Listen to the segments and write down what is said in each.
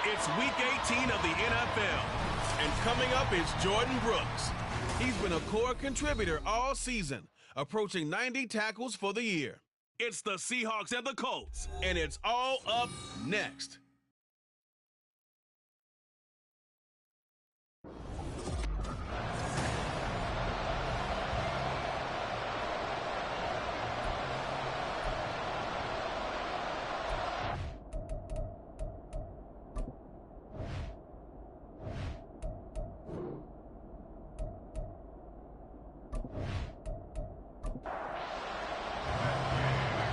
It's Week 18 of the NFL, and coming up is Jordan Brooks. He's been a core contributor all season, approaching 90 tackles for the year. It's the Seahawks and the Colts, and it's all up next.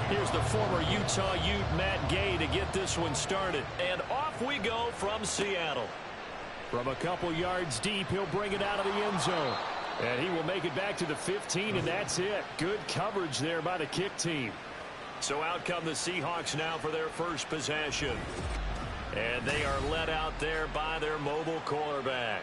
Here's the former Utah Ute Matt Gay to get this one started. And off we go from Seattle. From a couple yards deep, he'll bring it out of the end zone. And he will make it back to the 15, and that's it. Good coverage there by the kick team. So out come the Seahawks now for their first possession. And they are led out there by their mobile quarterback.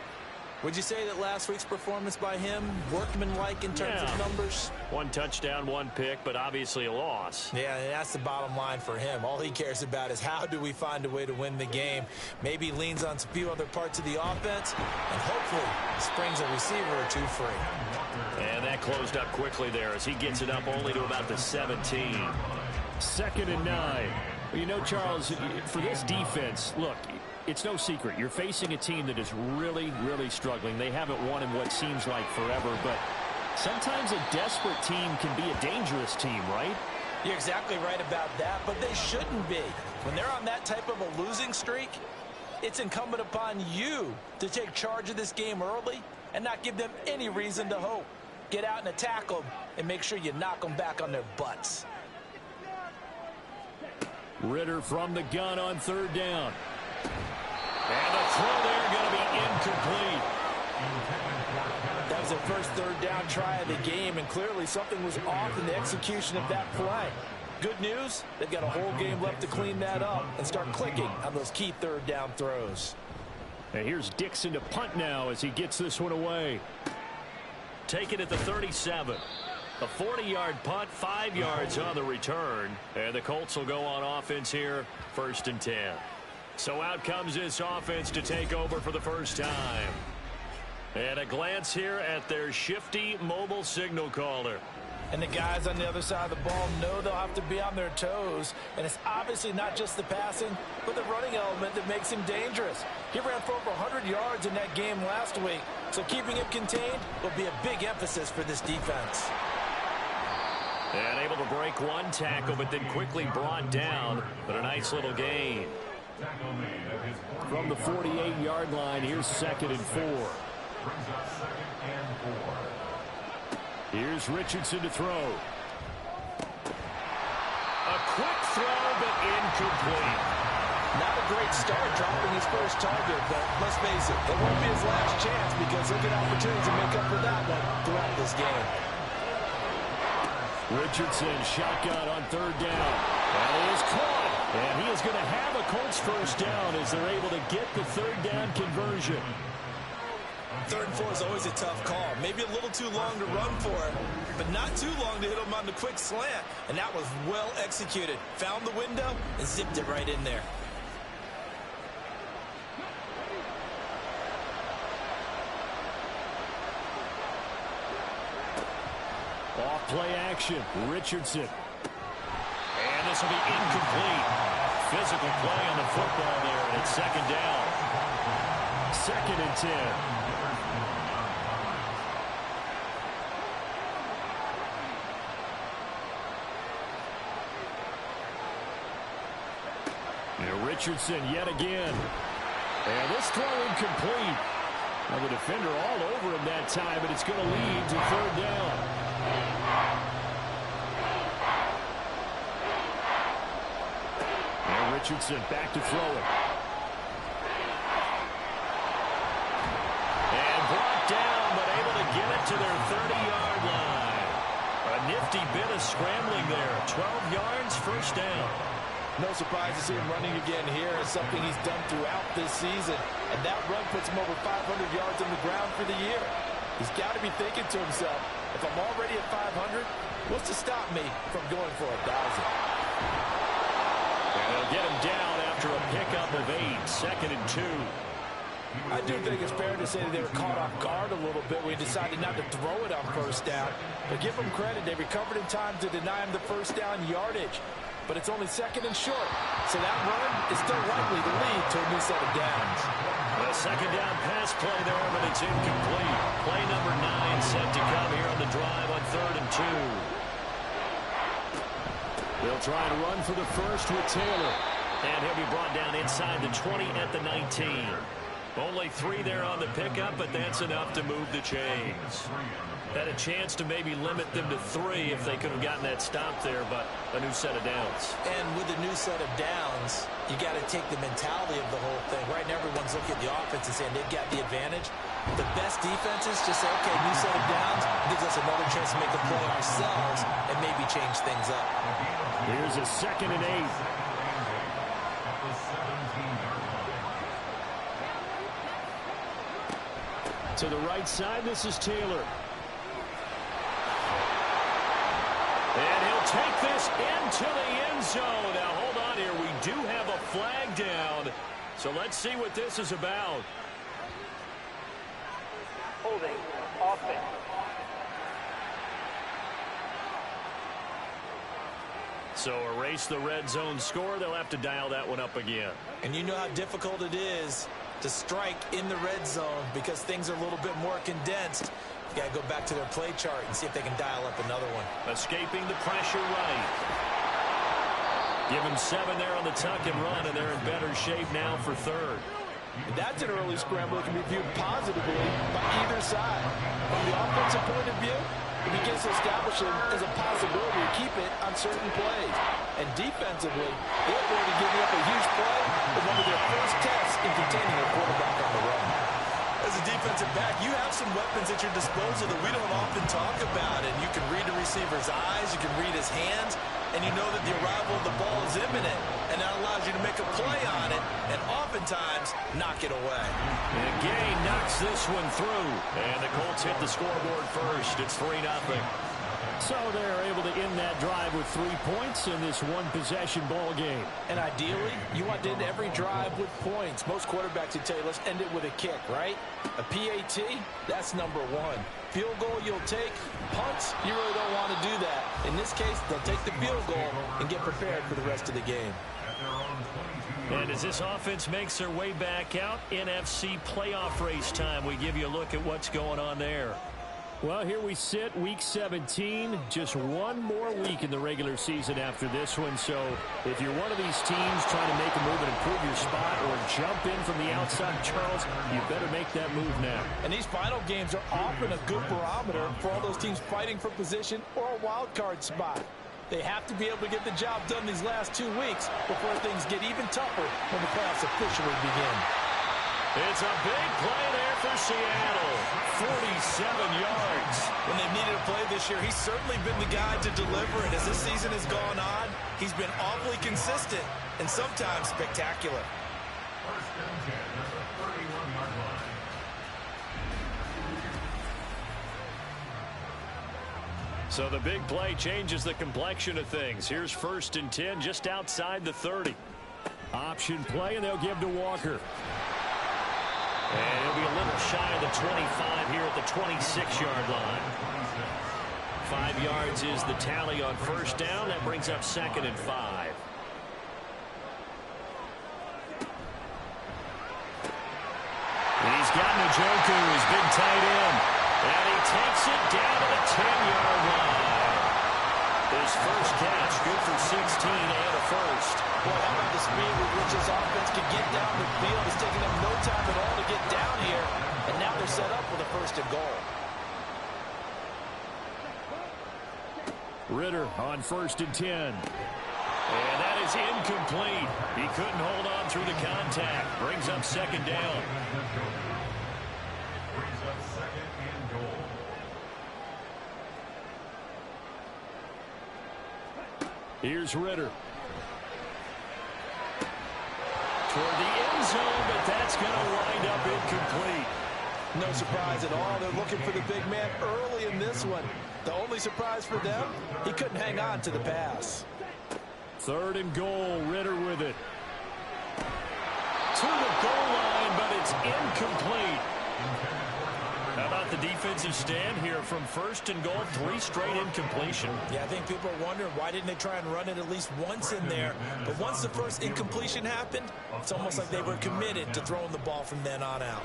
Would you say that last week's performance by him, workmanlike in terms of numbers? 1 touchdown, 1 pick, but obviously a loss. Yeah, and that's the bottom line for him. All he cares about is how do we find a way to win the game. Maybe leans on a few other parts of the offense, and hopefully springs a receiver or two free. And that closed up quickly there as he gets it up only to about the 17. 2nd and 9. Well, you know, Charles, for this defense, look, it's no secret. You're facing a team that is really, really struggling. They haven't won in what seems like forever, but sometimes a desperate team can be a dangerous team, right? You're exactly right about that, but they shouldn't be. When they're on that type of a losing streak, it's incumbent upon you to take charge of this game early and not give them any reason to hope. Get out and attack them and make sure you knock them back on their butts. Ritter from the gun on 3rd down. And the throw there going to be incomplete. That was their first 3rd down try of the game, and clearly something was off in the execution of that play. Good news, they've got a whole game left to clean that up and start clicking on those key 3rd down throws. And here's Dixon to punt now as he gets this one away. Take it at the 37. A 40-yard punt, 5 yards on the return. And the Colts will go on offense here, 1st and 10. So out comes this offense to take over for the first time. And a glance here at their shifty mobile signal caller. And the guys on the other side of the ball know they'll have to be on their toes. And it's obviously not just the passing, but the running element that makes him dangerous. He ran for over 100 yards in that game last week. So keeping him contained will be a big emphasis for this defense. And able to break 1 tackle, but then quickly brought down. But a nice little gain. From the 48-yard line, here's 2nd and 4. Here's Richardson to throw. A quick throw, but incomplete. Not a great start dropping his first target, but let's face it, it won't be his last chance because he'll get opportunities to make up for that one throughout this game. Richardson shotgun on 3rd down. And he is caught. And he is going to have a Colts first down as they're able to get the 3rd down conversion. 3rd and 4 is always a tough call. Maybe a little too long to run for it, but not too long to hit him on the quick slant. And that was well executed. Found the window and zipped it right in there. Off play action. Richardson. And this will be incomplete. Physical play on the football there, and it's 2nd down. 2nd and 10. And Richardson yet again. And this throw incomplete. Well, the defender all over him that time, but it's going to lead to third down. And Richardson back to throw it. And brought down, but able to get it to their 30-yard line. A nifty bit of scrambling there. 12 yards, first down. No surprise to see him running again here. It's something he's done throughout this season. And that run puts him over 500 yards on the ground for the year. He's got to be thinking to himself, if I'm already at 500, what's to stop me from going for 1,000? And they'll get him down after a pickup of 8, 2nd and 2. I do think it's fair to say that they were caught off guard a little bit when he decided not to throw it on first down. But give them credit, they recovered in time to deny him the first down yardage. But it's only 2nd and short. So that run is still likely to lead to a new set of downs. A second down pass play there, but it's incomplete. Play number 9 set to come here on the drive on 3rd and 2. They'll try to run for the first with Taylor. And he'll be brought down inside the 20 at the 19. Only 3 there on the pickup, but that's enough to move the chains. Had a chance to maybe limit them to 3 if they could have gotten that stop there, but a new set of downs. And with a new set of downs, you got to take the mentality of the whole thing. Right now, everyone's looking at the offense and saying they've got the advantage. The best defenses just say, okay, new set of downs gives us another chance to make a play ourselves and maybe change things up. Here's a 2nd and 8. To the right side, this is Taylor. And he'll take this into the end zone. Now, hold on here. We do have a flag down. So let's see what this is about. Holding. Offense. So erase the red zone score. They'll have to dial that one up again. And you know how difficult it is to strike in the red zone because things are a little bit more condensed. You got to go back to their play chart and see if they can dial up another one. Escaping the pressure right. Give him 7 there on the tuck and run, and they're in better shape now for 3rd. And that's an early scramble that can be viewed positively by either side. From the offensive point of view, it begins to establish it as a possibility to keep it on certain plays. And defensively, they're going to give up a huge play with one of their first tests in containing a quarterback on the run. As a defensive back, you have some weapons at your disposal that we don't often talk about. And you can read the receiver's eyes, you can read his hands, and you know that the arrival of the ball is imminent. And that allows you to make a play on it and oftentimes knock it away. And Gay knocks this one through. And the Colts hit the scoreboard first. It's 3-0. So they're able to end that drive with 3 points in this one-possession ball game. And ideally, you want to end every drive with points. Most quarterbacks would tell you, let's end it with a kick, right? A PAT, that's number 1. Field goal you'll take. Punts, you really don't want to do that. In this case, they'll take the field goal and get prepared for the rest of the game. And as this offense makes their way back out, NFC playoff race time, we give you a look at what's going on there. Well, here we sit, Week 17, just one more week in the regular season after this one. So if you're one of these teams trying to make a move and improve your spot or jump in from the outside, Charles, you better make that move now. And these final games are often a good barometer for all those teams fighting for position or a wild card spot. They have to be able to get the job done these last 2 weeks before things get even tougher when the playoffs officially begin. It's a big play there for Seattle. 47 yards. When they've needed a play this year, he's certainly been the guy to deliver it. As this season has gone on, he's been awfully consistent and sometimes spectacular. So the big play changes the complexion of things. Here's 1st and 10 just outside the 30. Option play, and they'll give to Walker. And he'll be a little shy of the 25 here at the 26-yard line. 5 yards is the tally on 1st down. That brings up 2nd and 5. He's got Njoku, his big tight end. And he takes it down to the 10-yard line. His first catch, good for 16 and a first. Boy, how about the speed with which this offense can get down the field? It's taking them no time at all to get down here. And now they're set up with a first and goal. Ritter on 1st and 10. And that is incomplete. He couldn't hold on through the contact. Brings up 2nd down. Here's Ritter. Toward the end zone, but that's going to wind up incomplete. No surprise at all. They're looking for the big man early in this one. The only surprise for them, he couldn't hang on to the pass. 3rd and goal, Ritter with it. To the goal line, but it's incomplete. How about the defensive stand here from 1st and goal, 3 straight incompletion. Yeah, I think people are wondering why didn't they try and run it at least once in there. But once the first incompletion happened, it's almost like they were committed to throwing the ball from then on out.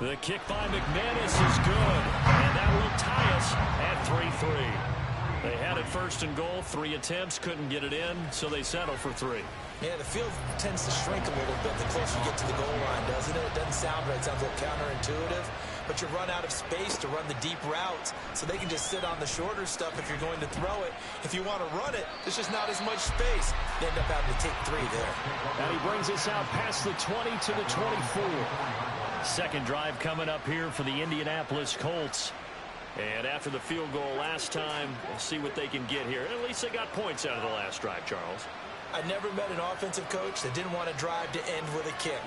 The kick by McManus is good, and that will tie us at 3-3. They had it 1st and goal, 3 attempts, couldn't get it in, so they settle for 3. Yeah, the field tends to shrink a little bit the closer you get to the goal line, doesn't it? It doesn't sound right. It sounds a little counterintuitive. But you run out of space to run the deep routes, so they can just sit on the shorter stuff if you're going to throw it. If you want to run it, there's just not as much space. They end up having to take 3 there. And he brings us out past the 20 to the 24. 2nd drive coming up here for the Indianapolis Colts. And after the field goal last time, we'll see what they can get here. At least they got points out of the last drive, Charles. I never met an offensive coach that didn't want to drive to end with a kick.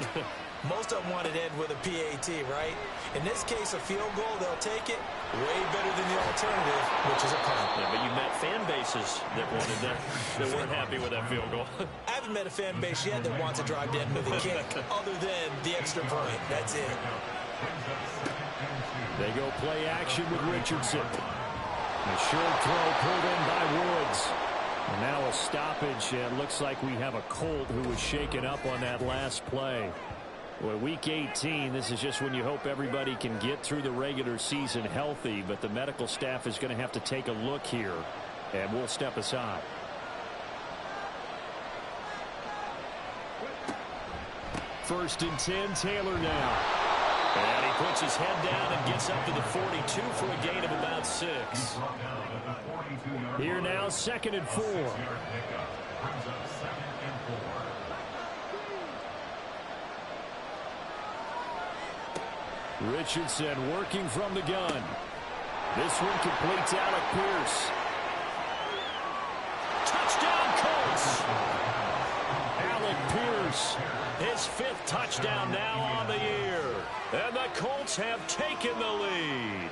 Most of them wanted to end with a PAT, right? In this case, a field goal, they'll take it way better than the alternative, which is a punt. Yeah, but you met fan bases that wanted that weren't happy with that field goal. I haven't met a fan base yet that wants to drive to end with a kick other than the extra point. That's it. They go play action with Richardson. A short throw pulled in by Woods. And now a stoppage, and looks like we have a Colt who was shaken up on that last play. Well, Week 18, this is just when you hope everybody can get through the regular season healthy, but the medical staff is going to have to take a look here, and we'll step aside. First and 10, Taylor now. And he puts his head down and gets up to the 42 for a gain of about 6. Here now, 2nd and 4. Richardson working from the gun. This one completes Alec Pierce. Touchdown, Colts! Alec Pierce, his 5th touchdown now on the year. And the Colts have taken the lead.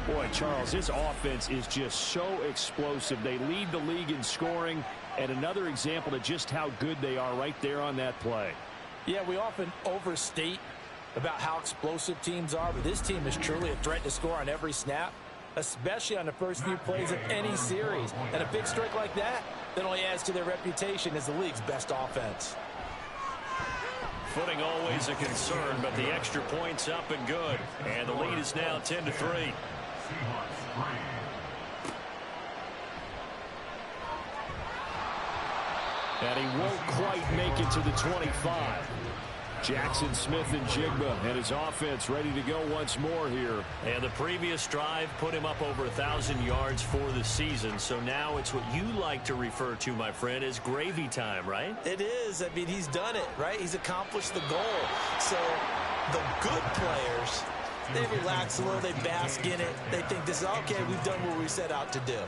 Boy, Charles, this offense is just so explosive. They lead the league in scoring, and another example of just how good they are right there on that play. Yeah, we often overstate about how explosive teams are, but this team is truly a threat to score on every snap, especially on the first few plays of any series. And a big strike like that only adds to their reputation as the league's best offense. Footing always a concern, but the extra point's up and good. And the lead is now 10-3. And he won't quite make it to the 25. Jackson Smith and Jigba and his offense ready to go once more here. And the previous drive put him up over 1,000 yards for the season. So now it's what you like to refer to, my friend, as gravy time, right? It is. I mean, he's done it, right? He's accomplished the goal. So the good players, they relax a little, they bask in it. They think this is okay, we've done what we set out to do.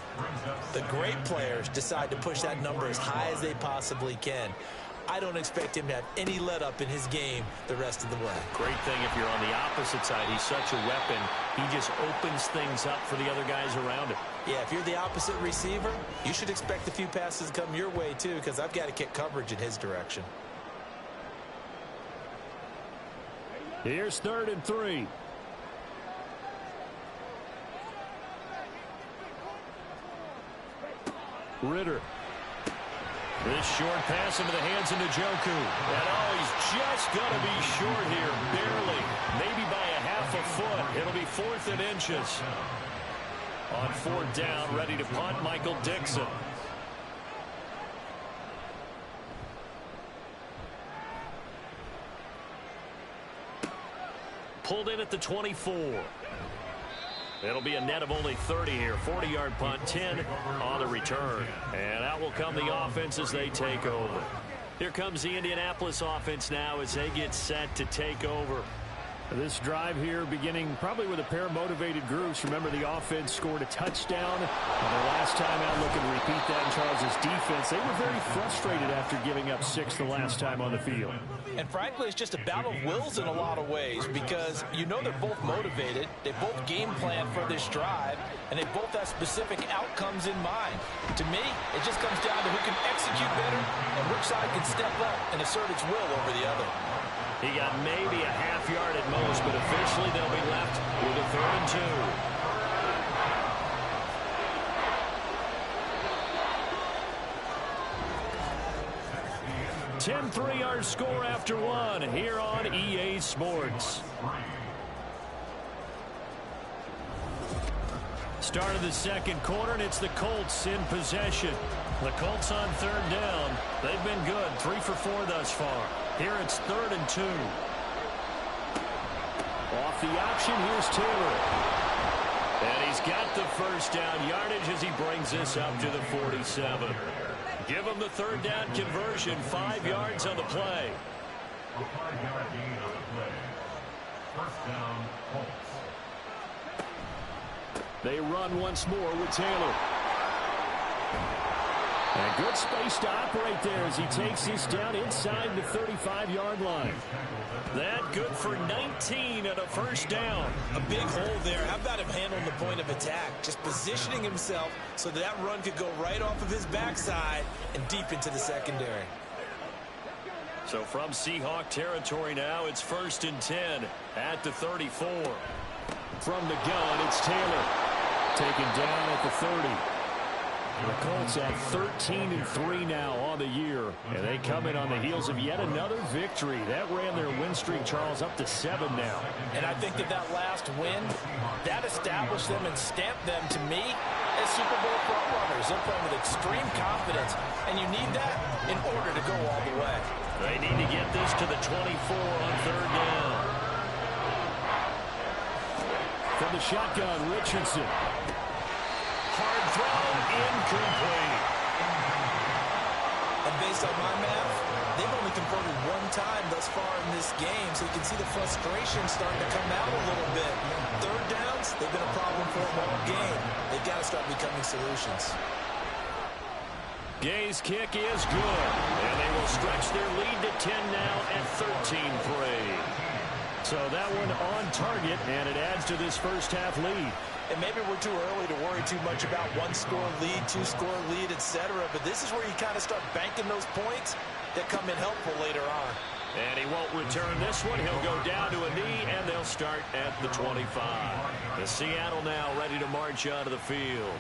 The great players decide to push that number as high as they possibly can. I don't expect him to have any let-up in his game the rest of the way. Great thing if you're on the opposite side. He's such a weapon. He just opens things up for the other guys around him. Yeah, if you're the opposite receiver, you should expect a few passes to come your way, too, because I've got to kick coverage in his direction. Here's 3rd and 3. Ritter. This short pass into the hands of Njoku. And he's just going to be short here, barely. Maybe by a half a foot. It'll be 4th and inches. On 4th down, ready to punt, Michael Dixon. Pulled in at the 24. It'll be a net of only 30 here. 40-yard punt, 10 on the return. And out will come the offense as they take over. Here comes the Indianapolis offense now as they get set to take over. This drive here beginning probably with a pair of motivated groups. Remember, the offense scored a touchdown. And the last time out, looking to repeat that in Charles' defense. They were very frustrated after giving up 6 the last time on the field. And frankly, it's just a battle of wills in a lot of ways because you know they're both motivated. They both game plan for this drive, and they both have specific outcomes in mind. To me, it just comes down to who can execute better and which side can step up and assert its will over the other. He got maybe a half yard at most, but officially they'll be left with a 3rd and 2. 10-3 our score after 1 here on EA Sports. Start of the second quarter, and it's the Colts in possession. The Colts on 3rd down. They've been good, 3 for 4 thus far. Here it's 3rd and 2. Off the option, here's Taylor. And he's got the first down yardage as he brings this up to the 47. Give him the 3rd down conversion, 5 yards on the play. A 5-yard gain on the play. First down, Colts. They run once more with Taylor. And good space to operate there as he takes this down inside the 35-yard line. That good for 19 and a first down. A big hole there. How about him handling the point of attack? Just positioning himself so that run could go right off of his backside and deep into the secondary. So from Seahawk territory now, it's 1st and 10 at the 34. From the gun, it's Taylor. Taken down at the 30. The Colts at 13-3 now on the year. And they come in on the heels of yet another victory. That ran their win streak, Charles, up to 7 now. And I think that last win, that established them and stamped them, to me, as Super Bowl frontrunners. They're playing with extreme confidence. And you need that in order to go all the way. They need to get this to the 24 on 3rd down. From the shotgun, Richardson. Hard throw, incomplete. And based on my math, they've only converted 1 time thus far in this game, so you can see the frustration starting to come out a little bit. 3rd downs, they've been a problem for them all game. They've got to start becoming solutions. Gay's kick is good, and they will stretch their lead to 10 now at 13-3. So that one on target, and it adds to this first half lead. And maybe we're too early to worry too much about 1-score lead, 2-score lead, etc. But this is where you kind of start banking those points that come in helpful later on. And he won't return this one. He'll go down to a knee, and they'll start at the 25. The Seattle now ready to march out of the field.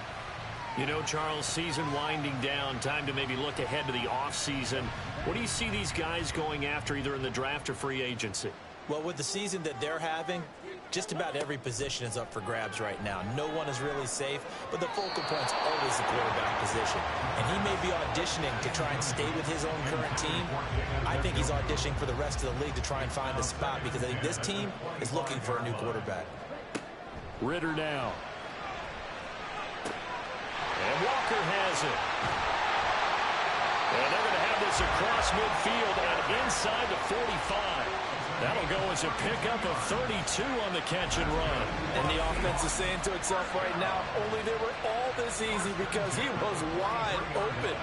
You know, Charles, season winding down, time to maybe look ahead to the offseason. What do you see these guys going after either in the draft or free agency? Well, with the season that they're having, just about every position is up for grabs right now. No one is really safe, but the focal point's always the quarterback position. And he may be auditioning to try and stay with his own current team. I think he's auditioning for the rest of the league to try and find a spot because I think this team is looking for a new quarterback. Ritter now. And Walker has it. And they're going to have this across midfield and inside the 45. That'll go as a pickup of 32 on the catch and run. And the offense is saying to itself right now, only they were all this easy because he was wide open.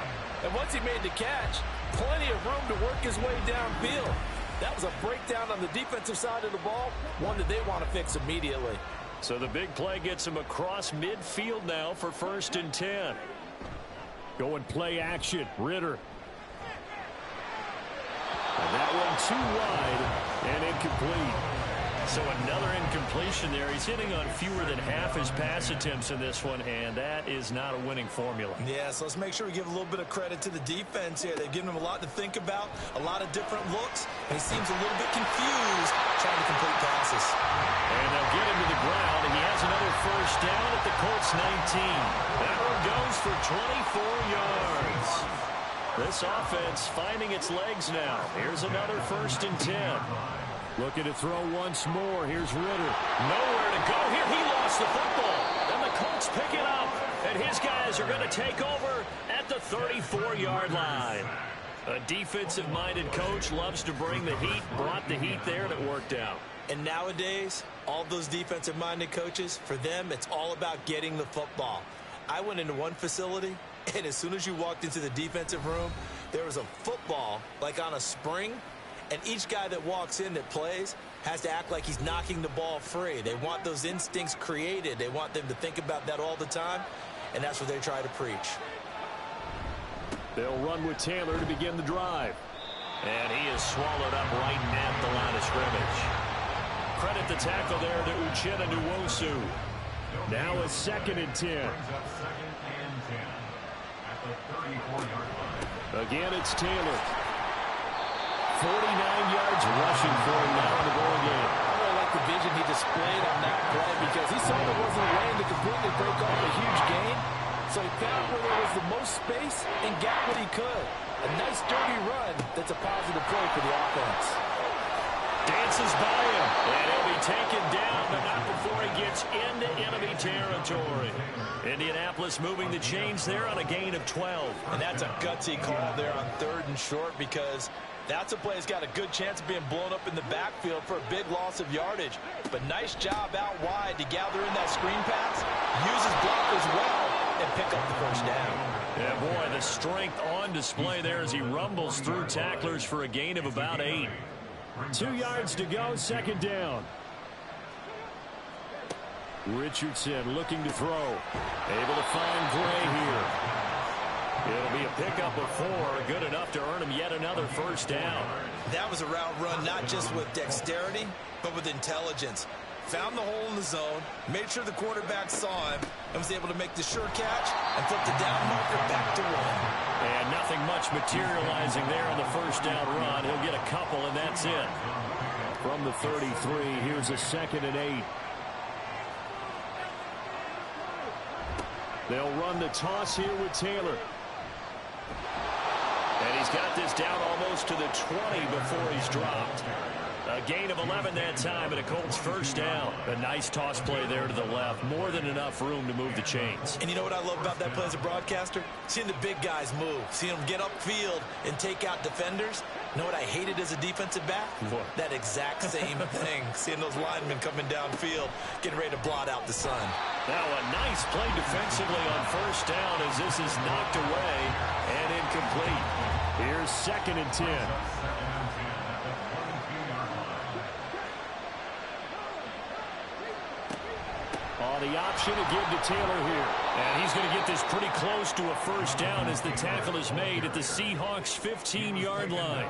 And once he made the catch, plenty of room to work his way downfield. That was a breakdown on the defensive side of the ball, one that they want to fix immediately. So the big play gets him across midfield now for 1st and 10. Going play action, Ritter. And that one too wide and incomplete. So another incompletion there. He's hitting on fewer than half his pass attempts in this one, and that is not a winning formula. Yeah, so let's make sure we give a little bit of credit to the defense here. They've given him a lot to think about, a lot of different looks, and he seems a little bit confused trying to complete passes. And they'll get him to the ground, and he has another 1st first down at the Colts 19. That one goes for 24 yards. This offense finding its legs now. Here's another 1st and 10. Looking to throw once more. Here's Ritter. Nowhere to go here. He lost the football. And the Colts pick it up. And his guys are going to take over at the 34-yard line. A defensive-minded coach loves to bring the heat. Brought the heat there, and it worked out. And nowadays, all those defensive-minded coaches, for them, it's all about getting the football. I went into one facility, and as soon as you walked into the defensive room, there was a football, like on a spring, and each guy that walks in that plays has to act like he's knocking the ball free. They want those instincts created. They want them to think about that all the time, and that's what they try to preach. They'll run with Taylor to begin the drive. And he is swallowed up right at the line of scrimmage. Credit the tackle there to Uchenna Nwosu. Now a 2nd and 10. Again, it's Taylor. 49 yards rushing for him now in the ball game. I really like the vision he displayed on that play because he saw there wasn't a lane to completely break off a huge gain. So he found where there was the most space and got what he could. A nice dirty run that's a positive play for the offense. Dances by him, and he'll be taken down, but not before he gets into enemy territory. Indianapolis moving the chains there on a gain of 12. And that's a gutsy call there on 3rd and short because that's a play that's got a good chance of being blown up in the backfield for a big loss of yardage. But nice job out wide to gather in that screen pass, use his blockers well, and pick up the 1st down. Yeah, boy, the strength on display there as he rumbles through tacklers for a gain of about 8. 2 yards to go, 2nd down. Richardson looking to throw. Able to find Gray here. It'll be a pickup of 4, good enough to earn him yet another 1st down. That was a route run not just with dexterity, but with intelligence. Found the hole in the zone, made sure the quarterback saw him, and was able to make the sure catch and flip the down marker back to 1. And nothing much materializing there on the 1st down run. He'll get a couple, and that's it. From the 33, here's a 2nd and 8. They'll run the toss here with Taylor. And he's got this down almost to the 20 before he's dropped. A gain of 11 that time, and a Colts 1st down. A nice toss play there to the left. More than enough room to move the chains. And you know what I love about that play as a broadcaster? Seeing the big guys move. Seeing them get upfield and take out defenders. You know what I hated as a defensive back? What? That exact same thing. Seeing those linemen coming downfield, getting ready to blot out the sun. Now a nice play defensively on 1st down as this is knocked away and incomplete. Here's 2nd and 10. The option to give to Taylor here. And he's going to get this pretty close to a 1st down as the tackle is made at the Seahawks' 15-yard line.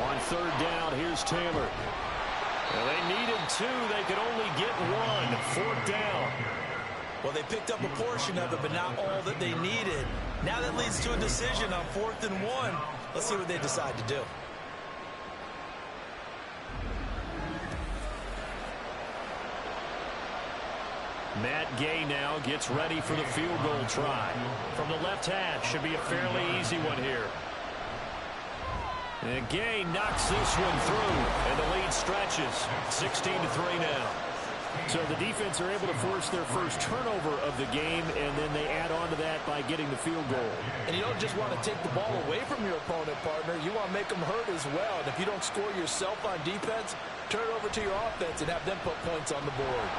On 3rd down, here's Taylor. Well, they needed 2. They could only get 1. 4th down. Well, they picked up a portion of it, but not all that they needed. Now that leads to a decision on 4th and 1. Let's see what they decide to do. Matt Gay now gets ready for the field goal try. From the left hash, should be a fairly easy one here. And Gay knocks this one through, and the lead stretches. 16-3 now. So the defense are able to force their first turnover of the game, and then they add on to that by getting the field goal. And you don't just want to take the ball away from your opponent, partner. You want to make them hurt as well. And if you don't score yourself on defense, turn it over to your offense and have them put points on the board.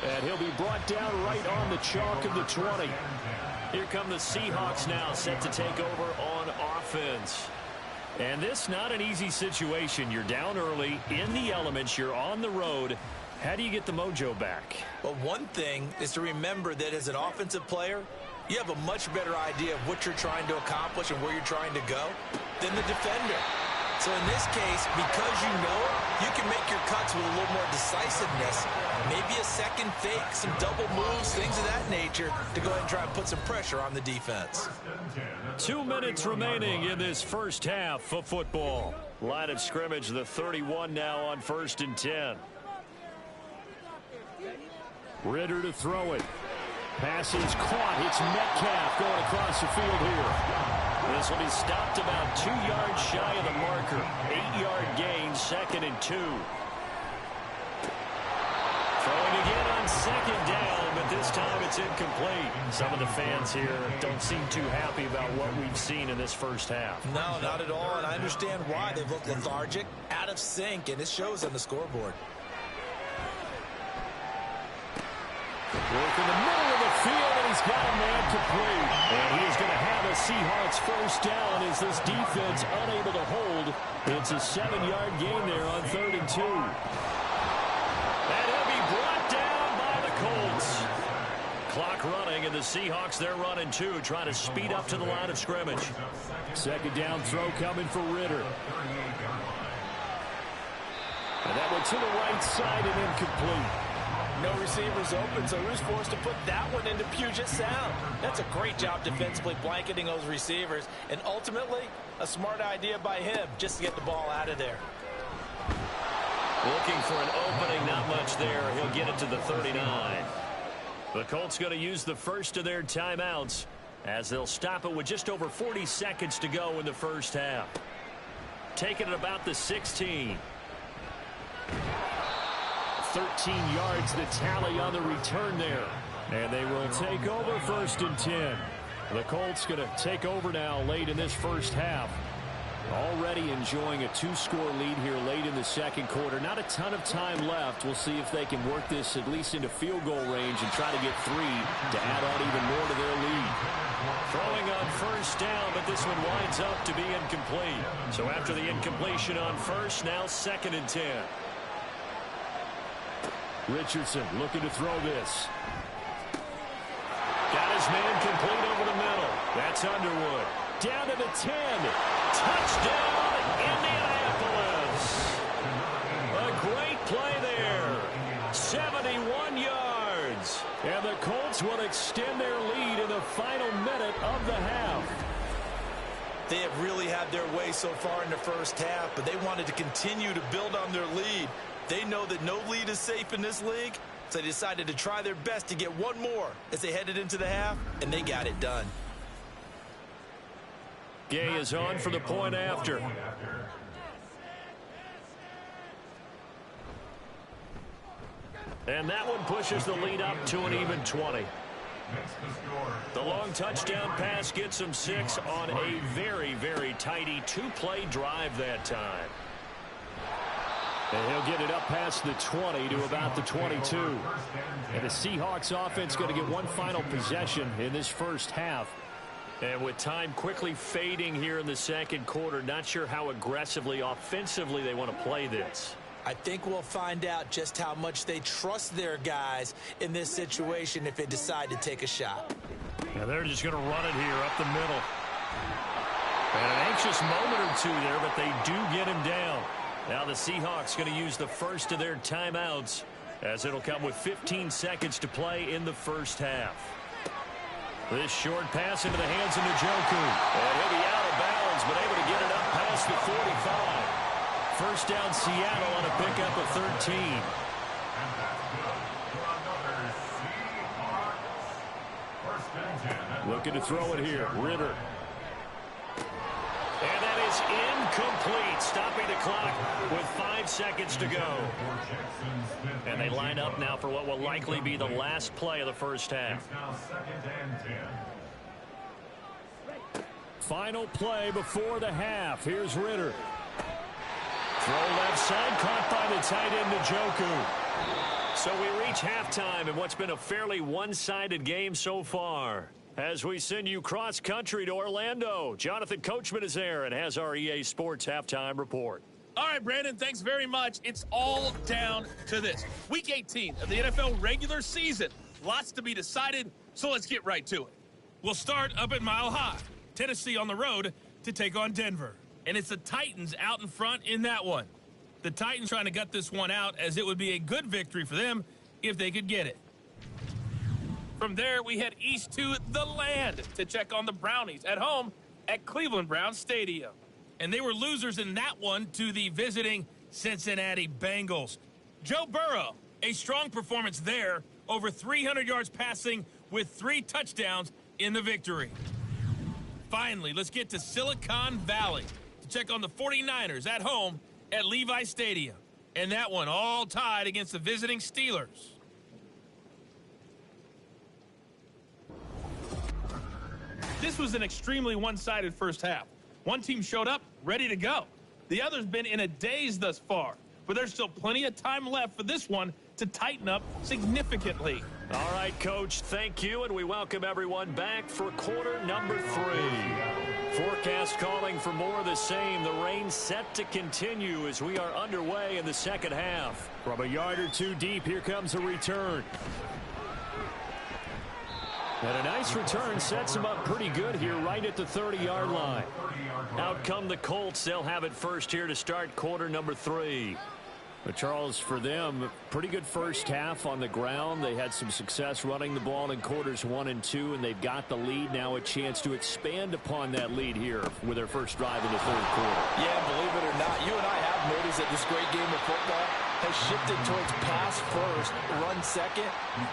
And he'll be brought down right on the chalk of the 20. Here come the Seahawks now, set to take over on offense. And this not an easy situation. You're down early, in the elements, you're on the road. How do you get the mojo back? Well, one thing is to remember that as an offensive player, you have a much better idea of what you're trying to accomplish and where you're trying to go than the defender. So in this case, because you know it, you can make your cuts with a little more decisiveness. Maybe a second fake, some double moves, things of that nature to go ahead and try and put some pressure on the defense. 2 minutes remaining in this first half of football. Line of scrimmage, the 31 now on 1st and 10. Ritter to throw it. Pass is caught. It's Metcalf going across the field here. This will be stopped about 2 yards shy of the marker. 8-yard gain, 2nd and 2. Throwing again on 2nd down, but this time it's incomplete. Some of the fans here don't seem too happy about what we've seen in this first half. No, not at all, and I understand why. They've looked lethargic, out of sync, and it shows on the scoreboard. Work in the middle of the field, and he's got a man complete. And he is going to have a Seahawks first down as this defense unable to hold. It's a 7-yard gain there on 3rd and 2. And he'll be brought down by the Colts. Clock running, and the Seahawks, they're running too, trying to speed up to the line of scrimmage. 2nd down throw coming for Ritter. And that one to the right side and incomplete. No receivers open, so Rue's forced to put that one into Puget Sound. That's a great job defensively blanketing those receivers, and ultimately a smart idea by him just to get the ball out of there. Looking for an opening, not much there. He'll get it to the 39. The Colts going to use the first of their timeouts as they'll stop it with just over 40 seconds to go in the first half. Taking it about the 16. 13 yards the tally on the return there. And they will take over 1st and 10. The Colts going to take over now late in this first half. Already enjoying a 2-score lead here late in the 2nd quarter. Not a ton of time left. We'll see if they can work this at least into field goal range and try to get 3 to add on even more to their lead. Throwing on 1st down, but this one winds up to be incomplete. So after the incompletion on 1st, now 2nd and 10. Richardson looking to throw this. Got his man complete over the middle. That's Underwood. Down to the 10. Touchdown, Indianapolis. A great play there. 71 yards. And the Colts will extend their lead in the final minute of the half. They have really had their way so far in the first half, but they wanted to continue to build on their lead. They know that no lead is safe in this league, so they decided to try their best to get one more as they headed into the half, and they got it done. Gay is on for the point after. And that one pushes the lead up to an even 20. The long touchdown pass gets them 6 on a very, very tidy 2-play drive that time. And he'll get it up past the 20 to about the 22. And the Seahawks offense going to get one final possession in this first half. And with time quickly fading here in the 2nd quarter, not sure how aggressively, offensively they want to play this. I think we'll find out just how much they trust their guys in this situation if they decide to take a shot. Now they're just going to run it here up the middle. And an anxious moment or two there, but they do get him down. Now the Seahawks going to use the first of their timeouts as it'll come with 15 seconds to play in the first half. This short pass into the hands of Njoku. And he'll be out of bounds, but able to get it up past the 45. First down Seattle on a pickup of 13. Looking to throw it here. Ritter. And that is incomplete, stopping the clock with 5 seconds to go. And they line up now for what will likely be the last play of the first half. Final play before the half. Here's Ritter. Throw left side, caught by the tight end Njoku. So we reach halftime in what's been a fairly one-sided game so far. As we send you cross-country to Orlando, Jonathan Coachman is there and has our EA Sports Halftime Report. All right, Brandon, thanks very much. It's all down to this. Week 18 of the NFL regular season. Lots to be decided, so let's get right to it. We'll start up at Mile High. Tennessee on the road to take on Denver. and it's the Titans out in front in that one. The Titans trying to gut this one out, as it would be a good victory for them if they could get it. From there, we head east to the land to check on the Brownies at home at Cleveland Browns Stadium. And they were losers in that one to the visiting Cincinnati Bengals. Joe Burrow, a strong performance there, over 300 yards passing with 3 touchdowns in the victory. Finally, let's get to Silicon Valley to check on the 49ers at home at Levi Stadium. And that one all tied against the visiting Steelers. This was an extremely one-sided first half. One team showed up ready to go. The other's been in a daze thus far, but there's still plenty of time left for this one to tighten up significantly. All right, Coach, thank you, and we welcome everyone back for quarter number 3. Forecast calling for more of the same. The rain set to continue as we are underway in the second half. From a yard or two deep, here comes a return. And a nice return sets him up pretty good here right at the 30-yard line. Out come the Colts. They'll have it first here to start quarter number 3. But Charles, for them, pretty good first half on the ground. They had some success running the ball in quarters 1 and 2, and they've got the lead now, a chance to expand upon that lead here with their first drive in the third quarter. Yeah, believe it or not, you and I have noticed that this great game of football has shifted towards pass first, run second.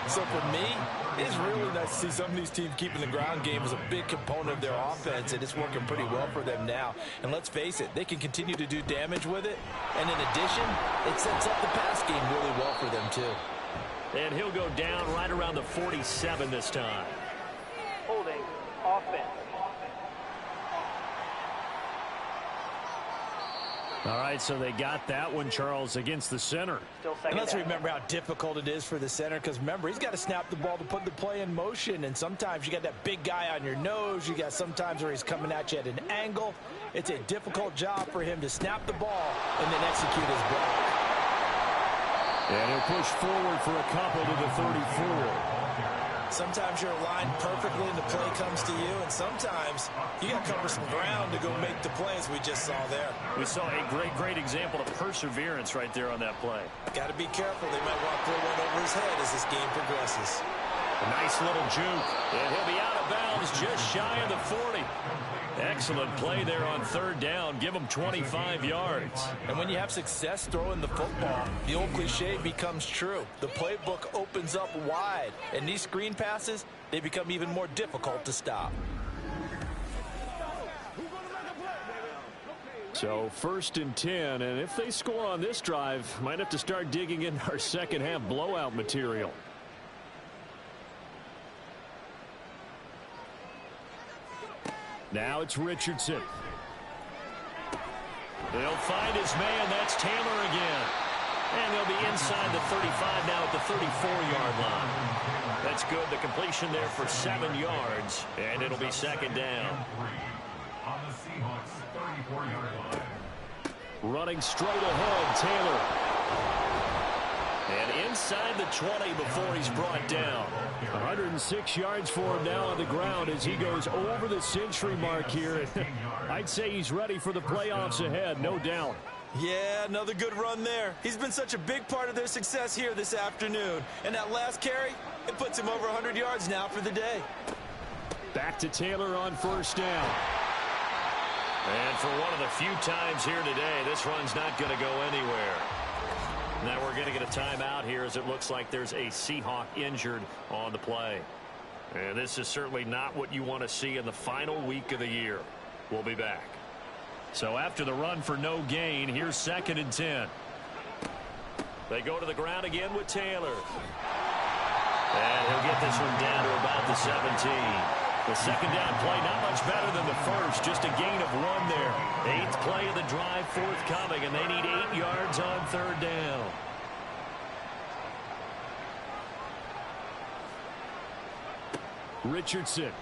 So for me, it's really nice to see some of these teams keeping the ground game as a big component of their offense, and it's working pretty well for them now. And let's face it, they can continue to do damage with it. And in addition, it sets up the pass game really well for them too. And he'll go down right around the 47 this time. Holding offense. All right, so they got that one, Charles, against the center. Still second And let's down. remember how difficult it is for the center, because remember, he's got to snap the ball to put the play in motion, and sometimes you got that big guy on your nose. You got sometimes where he's coming at you at an angle. It's a difficult job for him to snap the ball and then execute his block. And he'll push forward for a couple to the 34. Sometimes you're aligned perfectly and the play comes to you, and sometimes you got to cover some ground to go make the plays we just saw there. We saw a great example of perseverance right there on that play. Got to be careful. They might want to throw one over his head as this game progresses. A nice little juke. And he'll be out of bounds just shy of the 40. Excellent play there on third down. Give him 25 yards. And when you have success throwing the football, the old cliche becomes true. The playbook opens up wide, and these screen passes, they become even more difficult to stop. So 1st and 10, and if they score on this drive, might have to start digging in our second half blowout material. Now it's Richardson. They'll find his man. That's Taylor again. And they'll be inside the 35 now at the 34-yard line. That's good. The completion there for 7 yards. And it'll be second down. On the Seahawks 34-yard line. Running straight ahead, Taylor. And inside the 20 before he's brought down. 106 yards for him now on the ground as he goes over the century mark here. I'd say he's ready for the playoffs ahead, no doubt. Yeah, another good run there. He's been such a big part of their success here this afternoon. And that last carry, it puts him over 100 yards now for the day. Back to Taylor on first down. And for one of the few times here today, this run's not going to go anywhere. Now we're going to get a timeout here as it looks like there's a Seahawk injured on the play. And this is certainly not what you want to see in the final week of the year. We'll be back. So after the run for no gain, here's 2nd and 10. They go to the ground again with Taylor. And he'll get this one down to about the 17. The second down play not much better than the first, just a gain of 1 there. 8th play of the drive forthcoming, and they need 8 yards on third down. Richardson.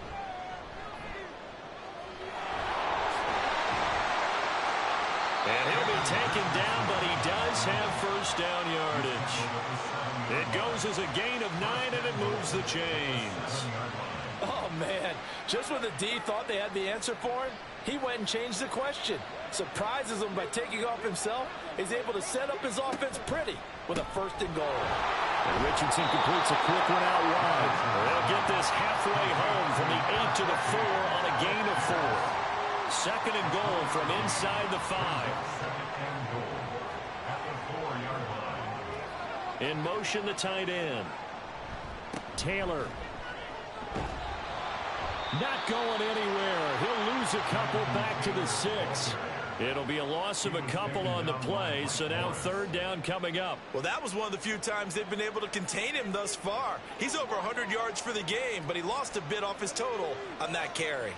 And he'll be taken down, but he does have first down yardage. It goes as a gain of 9, and it moves the chains. Oh, man. Just when the D thought they had the answer for him, he went and changed the question. Surprises him by taking off himself. He's able to set up his offense pretty with a 1st and goal. And Richardson completes a quick one out wide. They'll get this halfway home from the 8 to the 4 on a gain of 4. 2nd and goal from inside the 5. In motion, the tight end. Taylor. Not going anywhere. He'll lose a couple back to the 6. It'll be a loss of a couple on the play, so now 3rd down coming up. Well, that was one of the few times they've been able to contain him thus far. He's over 100 yards for the game, but he lost a bit off his total on that carry.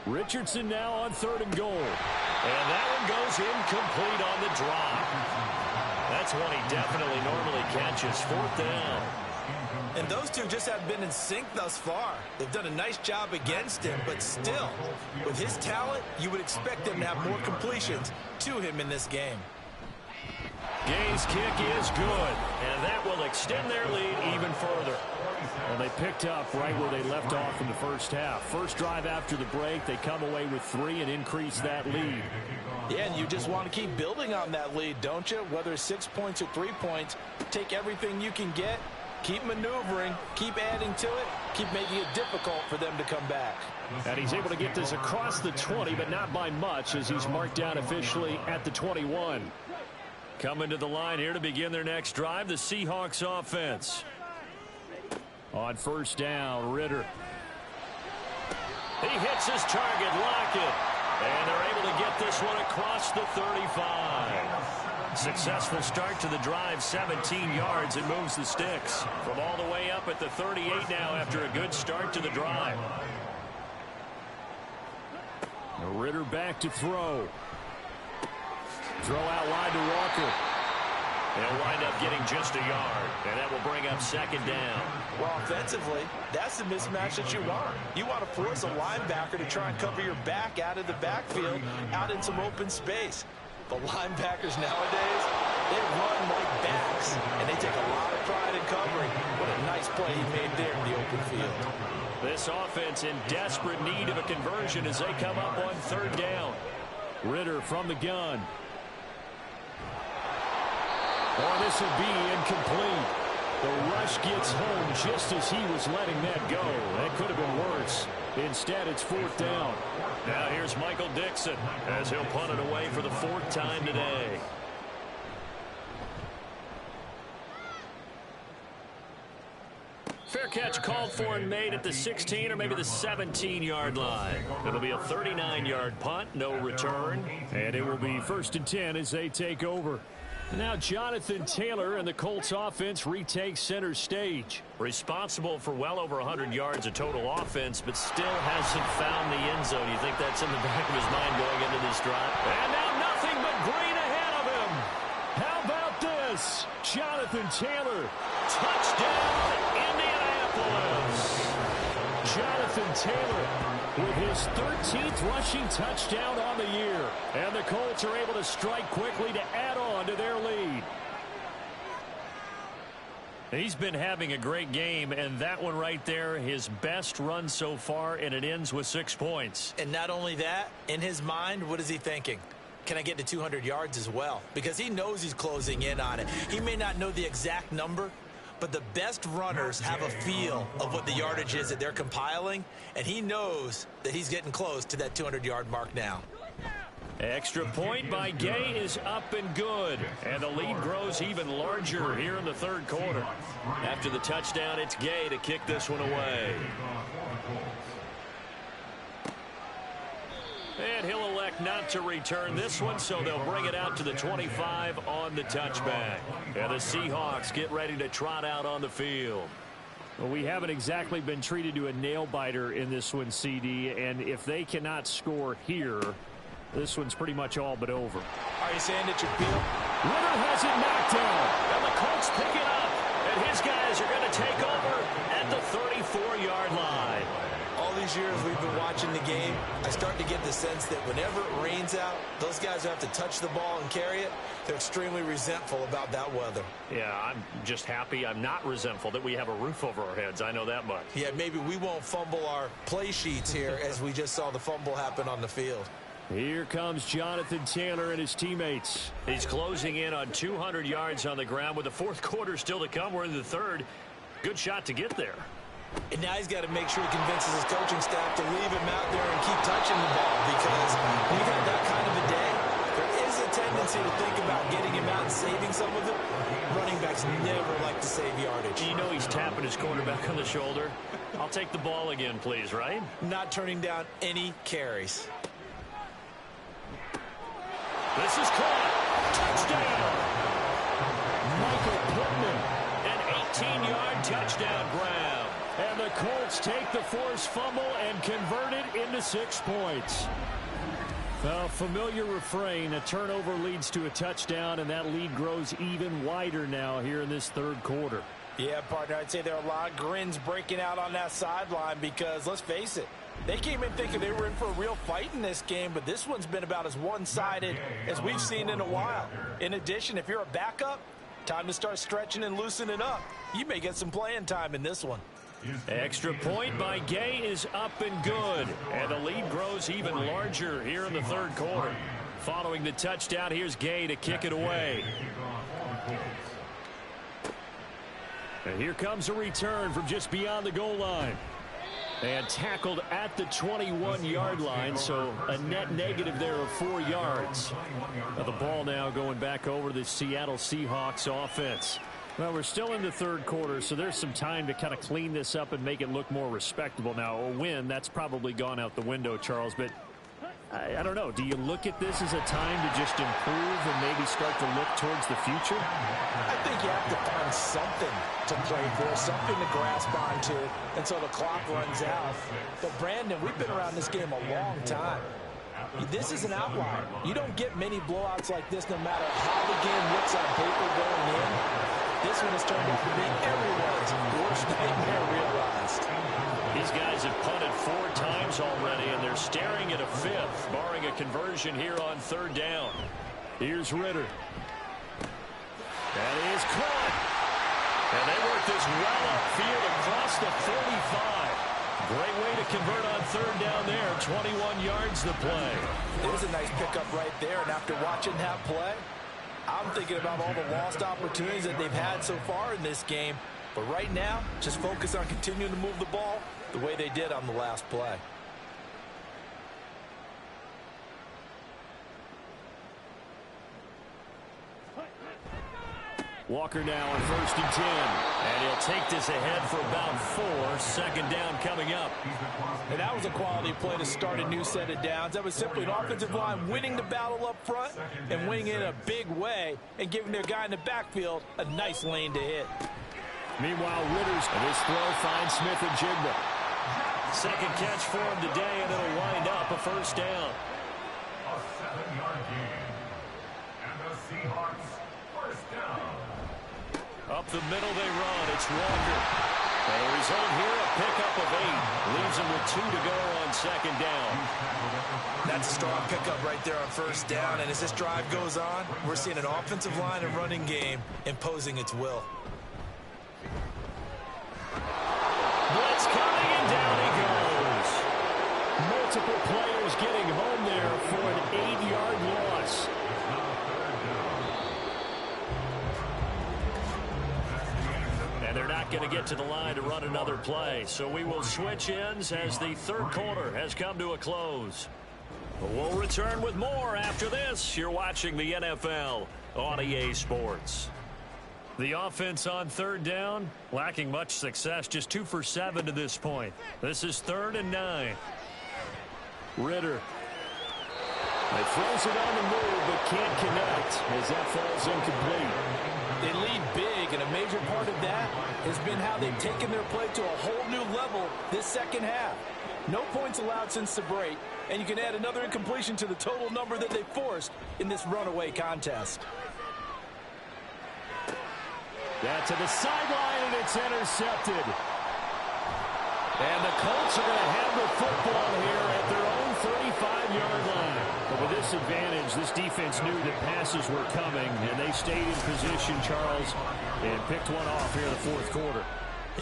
Richardson now on 3rd and goal. And that one goes incomplete on the drop. That's one he definitely normally catches. 4th down. And those two just have been in sync thus far. They've done a nice job against him, but still, with his talent, you would expect them to have more completions to him in this game. Gay's kick is good, and that will extend their lead even further. Well, they picked up right where they left off in the first half. First drive after the break, they come away with 3 and increase that lead. Yeah, and you just want to keep building on that lead, don't you? Whether it's 6 points or 3 points, take everything you can get. Keep maneuvering, keep adding to it, keep making it difficult for them to come back. And he's able to get this across the 20, but not by much, as he's marked down officially at the 21. Coming to the line here to begin their next drive, the Seahawks offense. On 1st down, Ritter. He hits his target, Lockett. And they're able to get this one across the 35. Successful start to the drive, 17 yards, and moves the sticks from all the way up at the 38 now after a good start to the drive. Ritter back to throw. Throw out wide to Walker. They'll wind up getting just a yard, and that will bring up 2nd down. Well, offensively, that's the mismatch that you want. You want to force a linebacker to try and cover your back out of the backfield, out in some open space. The linebackers nowadays, they run like backs, and they take a lot of pride in covering. What a nice play he made there in the open field. This offense in desperate need of a conversion as they come up on 3rd down. Ritter from the gun. Oh, this will be incomplete. The rush gets home just as he was letting that go. That could have been worse. Instead, it's 4th down. Now here's Michael Dixon as he'll punt it away for the 4th time today. Fair catch called for and made at the 16 or maybe the 17-yard line. It'll be a 39-yard punt, no return. And it will be 1st and 10 as they take over. Now Jonathan Taylor and the Colts offense retake center stage. Responsible for well over 100 yards of total offense, but still hasn't found the end zone. You think that's in the back of his mind going into this drive? And now nothing but green ahead of him. How about this? Jonathan Taylor. Touchdown, Indianapolis. Jonathan Taylor with his 13th rushing touchdown on the year. And the Colts are able to strike quickly to add on to their lead. He's been having a great game, and that one right there, his best run so far, and it ends with 6 points. And not only that, in his mind, what is he thinking? Can I get to 200 yards as well? Because he knows he's closing in on it. He may not know the exact number, but the best runners have a feel of what the yardage is that they're compiling, and he knows that he's getting close to that 200-yard mark now. Extra point by Gay is up and good, and the lead grows even larger here in the 3rd quarter. After the touchdown, it's Gay to kick this one away. And he'll elect not to return this one, so they'll bring it out to the 25 on the touchback. And the Seahawks get ready to trot out on the field. Well, we haven't exactly been treated to a nail-biter in this one, CD, and if they cannot score here, this one's pretty much all but over. Are you saying that you feel? Ritter has it knocked down, and the Colts pick it up, and his guys are going to take over at the 34-yard line. All these years we've been watching the game, I start to get the sense that whenever it rains out, those guys who have to touch the ball and carry it, they're extremely resentful about that weather. Yeah, I'm just happy I'm not resentful that we have a roof over our heads. I know that much. Yeah, maybe we won't fumble our play sheets here as we just saw the fumble happen on the field. Here comes Jonathan Taylor and his teammates. He's closing in on 200 yards on the ground with the fourth quarter still to come. We're in the third. Good shot to get there. And now he's got to make sure he convinces his coaching staff to leave him out there and keep touching the ball, because when you've had that kind of a day, there is a tendency to think about getting him out and saving some of it. Running backs never like to save yardage. You know he's tapping his quarterback on the shoulder. I'll take the ball again, please, right? Not turning down any carries. This is caught. Touchdown. Michael Pittman. An 18-yard touchdown grab. And the Colts take the forced fumble and convert it into 6 points. A familiar refrain, a turnover leads to a touchdown, and that lead grows even wider now here in this third quarter. Yeah, partner, I'd say there are a lot of grins breaking out on that sideline because, let's face it, they came in thinking they were in for a real fight in this game, but this one's been about as one-sided as we've seen in a while. In addition, if you're a backup, time to start stretching and loosening up. You may get some playing time in this one. Extra point by Gay is up and good. And the lead grows even larger here in the third quarter. Following the touchdown, here's Gay to kick it away. And here comes a return from just beyond the goal line. And tackled at the 21-yard line, so a net negative there of 4 yards. Now the ball now going back over to the Seattle Seahawks offense. Well, we're still in the third quarter, so there's some time to kind of clean this up and make it look more respectable. Now, a win, that's probably gone out the window, Charles, but I don't know. Do you look at this as a time to just improve and maybe start to look towards the future? I think you have to find something to play for, something to grasp onto until the clock runs out. But, Brandon, we've been around this game a long time. This is an outlier. You don't get many blowouts like this no matter how the game looks on paper going in. This one has turned out to be everyone's worst nightmare realized. These guys have punted 4 times already, and they're staring at a 5th, barring a conversion here on third down. Here's Ritter. That is caught. And they work this well upfield across the 45. Great way to convert on third down there. 21 yards the play. There's a nice pickup right there, and after watching that play, I'm thinking about all the lost opportunities that they've had so far in this game. But right now, just focus on continuing to move the ball the way they did on the last play. Walker now on 1st and 10. And he'll take this ahead for about 4. Second down coming up. And that was a quality play to start a new set of downs. That was simply an offensive line winning the battle up front and winning it in a big way and giving their guy in the backfield a nice lane to hit. Meanwhile, Ritter's and his throw finds Smith and Jigba. Second catch for him today, and it'll wind up a first down. A 7-yard gain. And the Seahawks first down. Up the middle they run. It's Walker. And the result here, a pickup of 8. Leaves him with 2 to go on second down. That's a strong pickup right there on first down. And as this drive goes on, we're seeing an offensive line and running game imposing its will. Blitz coming, and down he goes. Multiple players getting home there for an 8-yard loss. And they're not going to get to the line to run another play. So we will switch ends as the third quarter has come to a close. We'll return with more after this. You're watching the NFL on EA Sports. The offense on third down, lacking much success, just 2 for 7 to this point. This is 3rd and 9. Ritter. He throws it on the move, but can't connect as that falls incomplete. They lead big, and a major part of that has been how they've taken their play to a whole new level this second half. No points allowed since the break, and you can add another incompletion to the total number that they forced in this runaway contest. That to the sideline, and it's intercepted. And the Colts are going to have the football here at their own 35-yard line. But with this advantage, this defense knew that passes were coming, and they stayed in position, Charles, and picked one off here in the fourth quarter.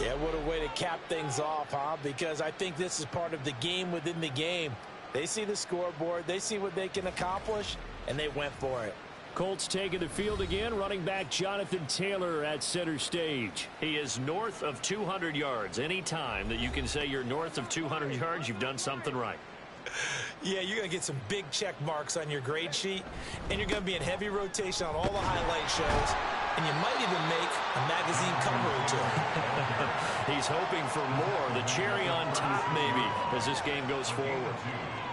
Yeah, what a way to cap things off, huh? Because I think this is part of the game within the game. They see the scoreboard, they see what they can accomplish, and they went for it. Colts taking the field again. Running back Jonathan Taylor at center stage. He is north of 200 yards. Any time that you can say you're north of 200 yards, you've done something right. Yeah, you're going to get some big check marks on your grade sheet, and you're going to be in heavy rotation on all the highlight shows, and you might even make a magazine cover or two. He's hoping for more, the cherry on top maybe, as this game goes forward.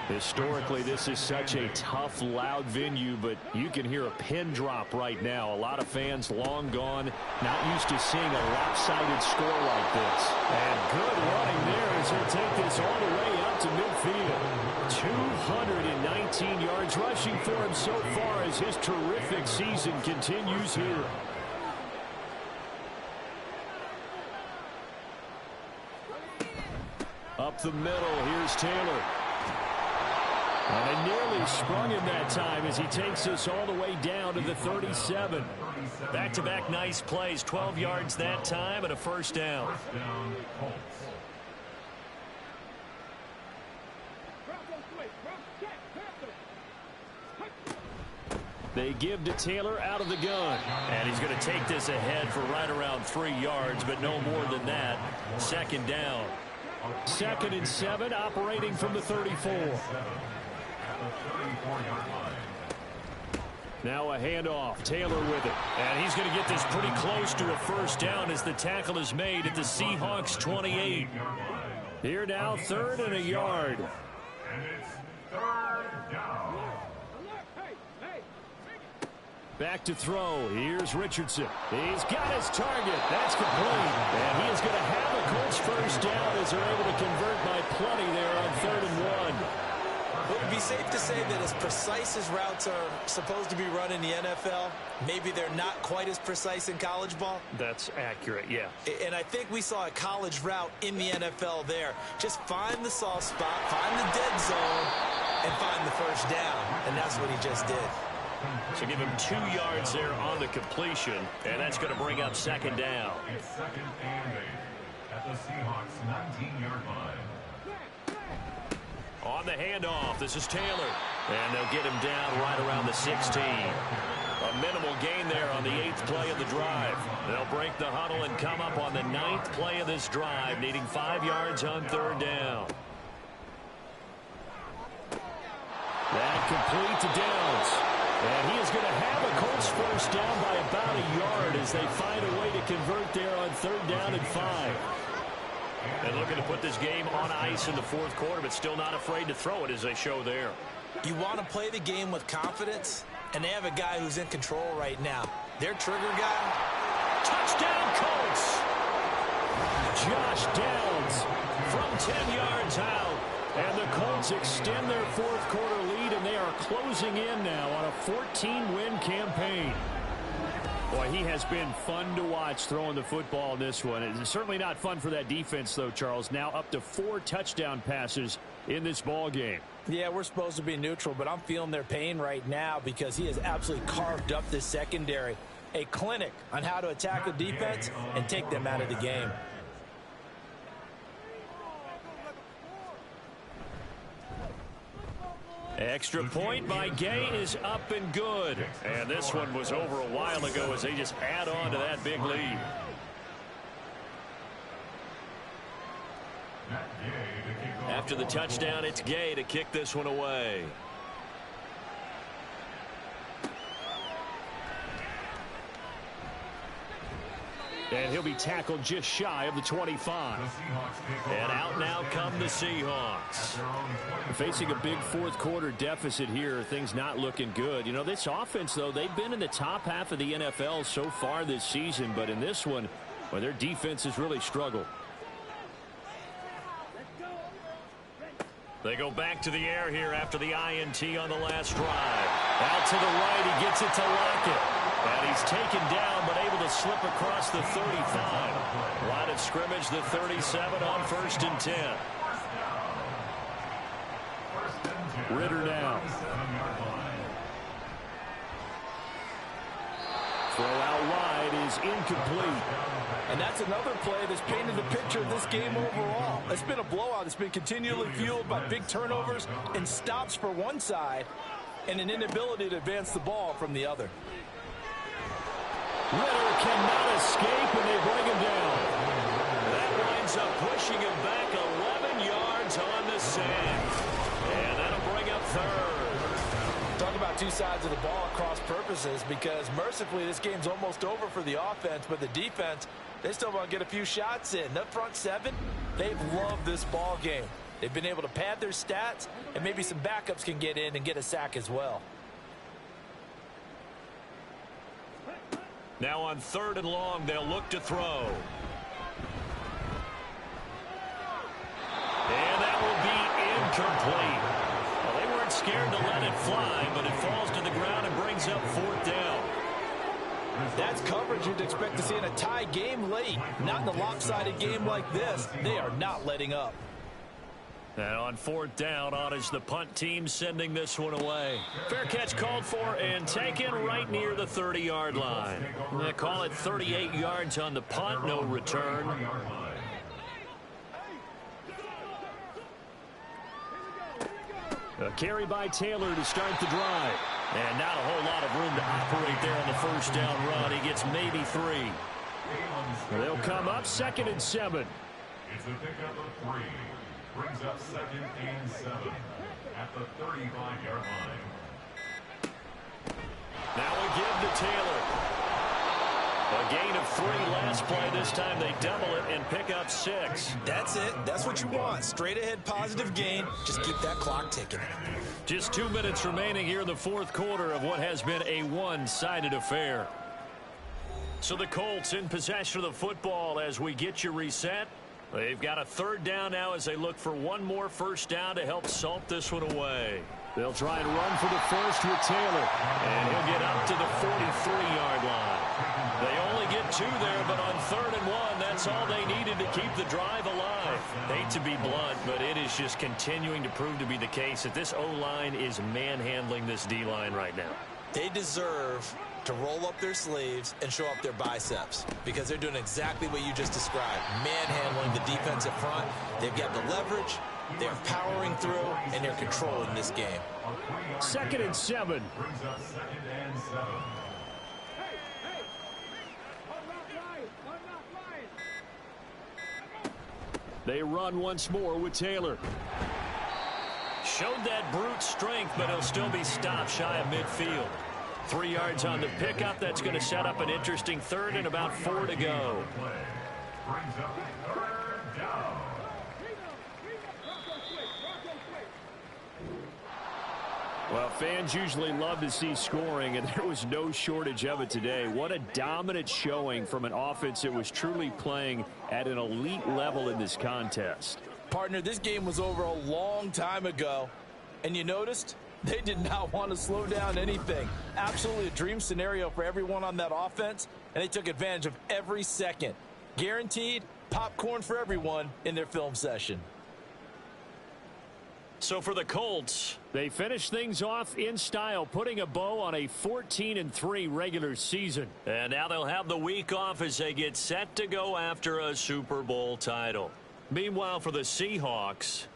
Historically, this is such a tough, loud venue, but you can hear a pin drop right now. A lot of fans long gone, not used to seeing a lopsided score like this. And good running there as he'll take this all the way up to midfield. 219 yards rushing for him so far as his terrific season continues here. Up the middle, here's Taylor. And they nearly sprung him that time as he takes us all the way down to the 37. Back-to-back nice plays, 12 yards that time and a first down. They give to Taylor out of the gun. And he's going to take this ahead for right around 3 yards, but no more than that. Second down. 2nd and 7, operating from the 34. Now a handoff. Taylor with it. And he's going to get this pretty close to a first down as the tackle is made at the Seahawks 28. Here now, 3rd and a yard. And it's 3rd down. Back to throw. Here's Richardson. He's got his target. That's complete. And he is going to have a Colts first down as they're able to convert by plenty there on 3rd and 1. It would be safe to say that as precise as routes are supposed to be run in the NFL, maybe they're not quite as precise in college ball. That's accurate, yeah. And I think we saw a college route in the NFL there. Just find the soft spot, find the dead zone, and find the first down. And that's what he just did. So give him 2 yards there on the completion, and that's going to bring up second down. It's 2nd and 8 at the Seahawks 19-yard line. On the handoff, this is Taylor. And they'll get him down right around the 16. A minimal gain there on the 8th play of the drive. They'll break the huddle and come up on the 9th play of this drive, needing 5 yards on 3rd down. That complete to Downs. And he is going to have a Colts first down by about a yard as they find a way to convert there on 3rd down and 5. And looking to put this game on ice in the 4th quarter, but still not afraid to throw it as they show there. You want to play the game with confidence, and they have a guy who's in control right now. Their trigger guy. Touchdown, Colts! Josh Downs from 10 yards out. And the Colts extend their 4th quarter lead, and they are closing in now on a 14-win campaign. Boy, he has been fun to watch throwing the football in this one. It's certainly not fun for that defense, though, Charles. Now up to 4 touchdown passes in this ball game. Yeah, we're supposed to be neutral, but I'm feeling their pain right now because he has absolutely carved up this secondary. A clinic on how to attack a defense and take them out of the game. Extra point by Gay is up and good. And this one was over a while ago as they just add on to that big lead. After the touchdown, it's Gay to kick this one away. And he'll be tackled just shy of the 25. And out now come the Seahawks. Facing a big 4th quarter deficit here, things not looking good. You know, this offense, though, they've been in the top half of the NFL so far this season, but in this one, well, their defense has really struggled. They go back to the air here after the INT on the last drive. Out to the right, he gets it to Lockett. And he's taken down, but able to slip across the 35. Line of scrimmage, the 37 on 1st and 10. Ritter now. Throw out wide is incomplete. And that's another play that's painted the picture of this game overall. It's been a blowout. It's been continually fueled by big turnovers and stops for one side and an inability to advance the ball from the other. Ritter cannot escape, and they bring him down. That winds up pushing him back 11 yards on the sand. And that'll bring up 3rd. Talk about two sides of the ball at cross purposes, because mercifully this game's almost over for the offense, but the defense, they still want to get a few shots in. The front seven, they've loved this ball game. They've been able to pad their stats, and maybe some backups can get in and get a sack as well. Now on 3rd and long, they'll look to throw. And that will be incomplete. Well, they weren't scared to let it fly, but it falls to the ground and brings up 4th down. That's coverage you'd expect to see in a tie game late. Not in a lopsided game like this. They are not letting up. And on 4th down, on is the punt team sending this one away. Fair catch called for and taken right near the 30-yard line. They call it 38 yards on the punt, no return. A carry by Taylor to start the drive. And not a whole lot of room to operate there on the 1st down run. He gets maybe 3. They'll come up 2nd and 7. It's a pickup of 3. Brings up 2nd and 7 at the 35-yard line. Now we give to Taylor. A gain of 3 last play. This time they double it and pick up 6. That's it. That's what you want. Straight ahead positive gain. Just keep that clock ticking. Just 2 minutes remaining here in the 4th quarter of what has been a one-sided affair. So the Colts in possession of the football as we get you reset. They've got a 3rd down now as they look for one more 1st down to help salt this one away. They'll try and run for the 1st with Taylor. And he'll get up to the 43-yard line. They only get 2 there, but on 3rd and 1, that's all they needed to keep the drive alive. Hate to be blunt, but it is just continuing to prove to be the case that this O-line is manhandling this D-line right now. They deserve to roll up their sleeves and show up their biceps, because they're doing exactly what you just described. Manhandling the defensive front. They've got the leverage, they're powering through, and they're controlling this game. 2nd and 7. Brings up 2nd and 7. They run once more with Taylor. Showed that brute strength, but he'll still be stopped shy of midfield. 3 yards on the pickup. That's going to set up an interesting 3rd and about 4 to go. Brings up 3rd down. Well, fans usually love to see scoring, and there was no shortage of it today. What a dominant showing from an offense that was truly playing at an elite level in this contest. Partner, this game was over a long time ago, and you noticed they did not want to slow down anything. Absolutely a dream scenario for everyone on that offense, and they took advantage of every second. Guaranteed popcorn for everyone in their film session. So for the Colts, they finish things off in style, putting a bow on a 14-3 regular season. And now they'll have the week off as they get set to go after a Super Bowl title. Meanwhile, for the Seahawks,